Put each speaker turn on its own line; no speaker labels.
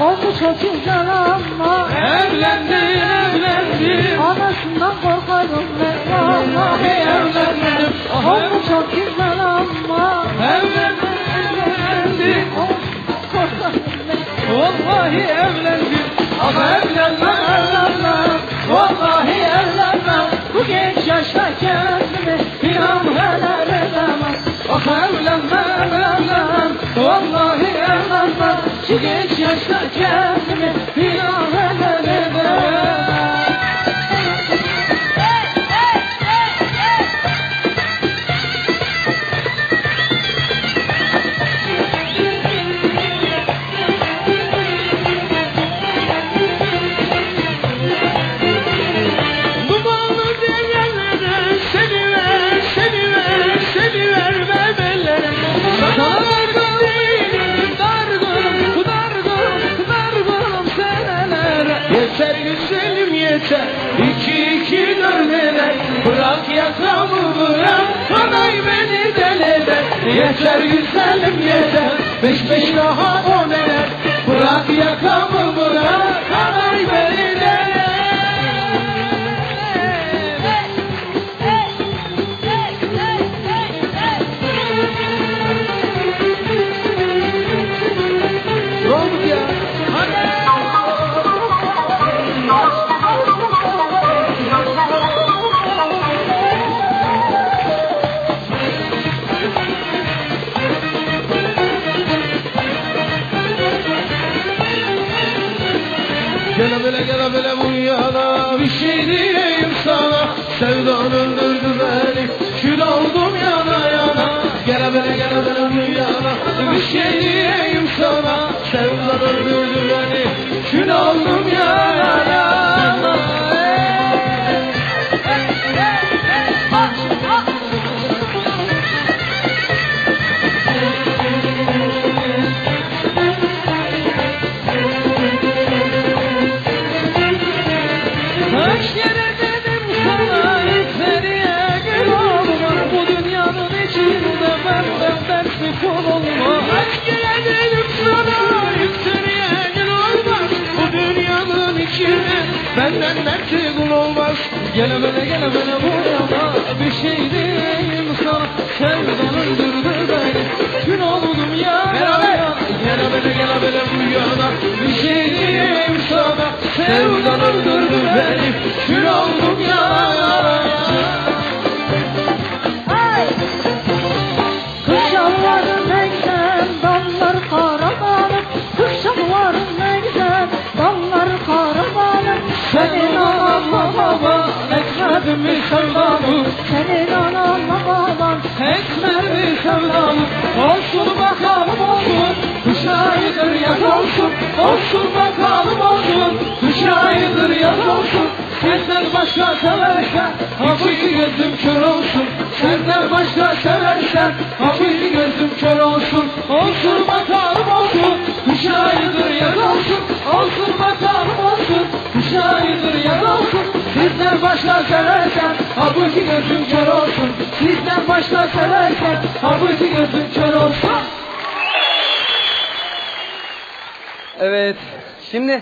Oldu çok güzel ama
evlendim.
anasından korkarım ben vallahi
Evlendim.
Oldu çok güzel ama
Evlendim.
korkarım ben
Vallahi evlendim. Ama evlenmem. Vallahi evlenmem. Bu genç yaşta kendimi inan helal edemem. Ah evlenmem. Vallahi evlenmem. Bu genç yaşta kendimi inan helal edemem. Yeter güzelim yeter, iki dörneler. Bırak yakamı bırak, anay beni deleder. Yeter güzelim yeter, beş daha o neler. Bırak yakamı bırak, anay beni deleder. Ne oldu ya? Gele bele bu yana, bir şey diyeyim sana. Sevdan öldürdü beni, kül oldum yana yana. Gele bele bu yana, bir şey diyeyim sana. Sevdan öldürdü beni, kül oldum yana yana. Kaç kere dedim sana içeriye gel olma. Bu dünyanın içinde benden dersi kul olma. Kaç kere dedim sana içeriye gel olma. Bu dünyanın içinde benden dersi kul olmaz. Gele bele bu yana, bir şey diyeyim sana. Sevdan öldürdü beni, kül oldum ya. Gele bele bu yana, bir şey diyeyim sana. Sevdan öldürdü beni, kül oldum ya.
Kışaların ne güzel dallar karabalık. Kışaların ne güzel dallar karabalık.
Senin ananla baban etmedi mi sevdamı?
Senin ananla baban
Etmedi mi sevdamı? Olsun bakalım olsun, kış ayıdır yaz olsun. Olsun bakalım olsun, kış ayıdır yaz olsun. Senden başka seversen, ha bu iki gözüm kör olsun. Senden başka seversen, ha bu iki gözüm kör olsun. Olsun bakalım olsun, kış ayıdır yaz olsun. Olsun bakalım olsun, kış ayıdır yaz olsun. Sizden başka seversen, ha bu iki gözüm kör olsun. Sizden başka seversen, ha bu iki gözüm kör olsun.
Evet, şimdi